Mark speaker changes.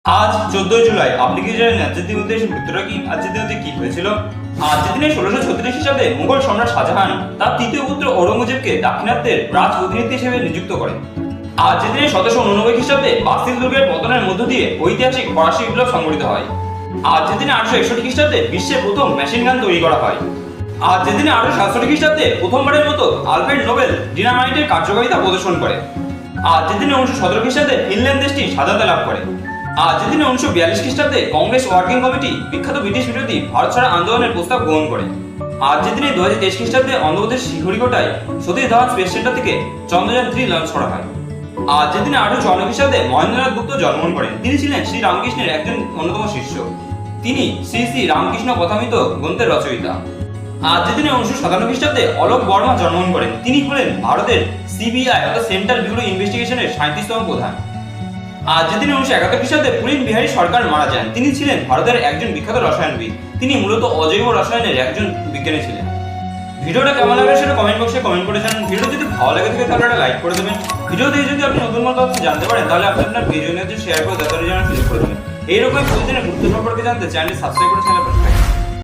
Speaker 1: আজ 14 জুলাই। আপনি কি জানেন আজকের দিনতে সূত্রটা কি? আজকের দিনতে কি হয়েছিল? আজকের দিনে 1636 খ্রিস্টাব্দে মুঘল সম্রাট শাহজাহান তার তৃতীয় পুত্র ঔরঙ্গজেবকে দাক্ষিণাত্যের রাজ প্রতিনিধি হিসেবে নিযুক্ত করেন। আজকের দিনে 1789 খ্রিস্টাব্দে বাসিল দুর্গের পতনের মধ্য দিয়ে ঐতিহাসিক ফরাসি বিপ্লব সংঘটিত হয়। আজকের দিনে 1861 খ্রিস্টাব্দে বিশ্বের প্রথম মেশিন গান তৈরি করা হয়। আজকের দিনে 1867 খ্রিস্টাব্দে প্রথমবারের মতো আলফ্রেড নোবেল ডিনামাইটের কার্যকারিতা প্রদর্শন করে। আজকের দিনে 1917 খ্রিস্টাব্দে ফিনল্যান্ড দেশটি স্বাধীনতা লাভ করে। আজকের দিনে 1942 খ্রিস্টাব্দে কংগ্রেস ওয়ার্কিং কমিটি বিখ্যাত ব্রিটিশ বিরোধী ভারত ছাড়া আন্দোলনের প্রস্তাব গ্রহণ করে। আজকের দিনে 2023 খ্রিস্টাব্দে অন্ধ্রপ্রদেশ শ্রীহরিকোটায় সতীশ ধাওয়ান স্পেস সেন্টার থেকে চন্দ্রযান 3 লঞ্চ করা হয়। আজকের দিনে 1854 খ্রিস্টাব্দে মহেন্দ্রনাথ গুপ্ত জন্মগ্রহণ করেন। তিনি ছিলেন শ্রী রামকৃষ্ণের একজন অন্যতম শিষ্য। তিনি শ্রী শ্রী রামকৃষ্ণ কথামৃত গ্রন্থের রচয়িতা। আজকের দিনে 1957 খ্রিস্টাব্দে অলোক বর্মা জন্মগ্রহণ করেন। তিনি হলেন ভারতের সিবিআই অর্থাৎ সেন্ট্রাল ব্যুরো ইনভেস্টিগেশনের 37তম প্রধান। আজকের দিনে 1971 খ্রিস্টাব্দে পুলিন বিহারী সরকার মারা যান। তিনি ছিলেন ভারতের একজন বিখ্যাত রসায়নবিদ। তিনি মূলত অজৈব রসায়নের একজন বিজ্ঞানী ছিলেন। ভিডিওটা কেমন লাগবে সেটা কমেন্ট বক্সে কমেন্ট করে জানান। ভিডিও যদি ভালো লাগে থাকে তাহলে একটা লাইক করে দেবেন। ভিডিও দেখে যদি আপনি নতুন কোনো তথ্য জানতে পারেন তাহলে আপনি আপনার প্রিয়জনদের শেয়ার করে তাদের জন্য সুযোগ করে দেবেন। এইরকম প্রতিদিনের গুরুত্ব সম্পর্কে জানতে চ্যানেল সাবস্ক্রাইব করে চ্যানেল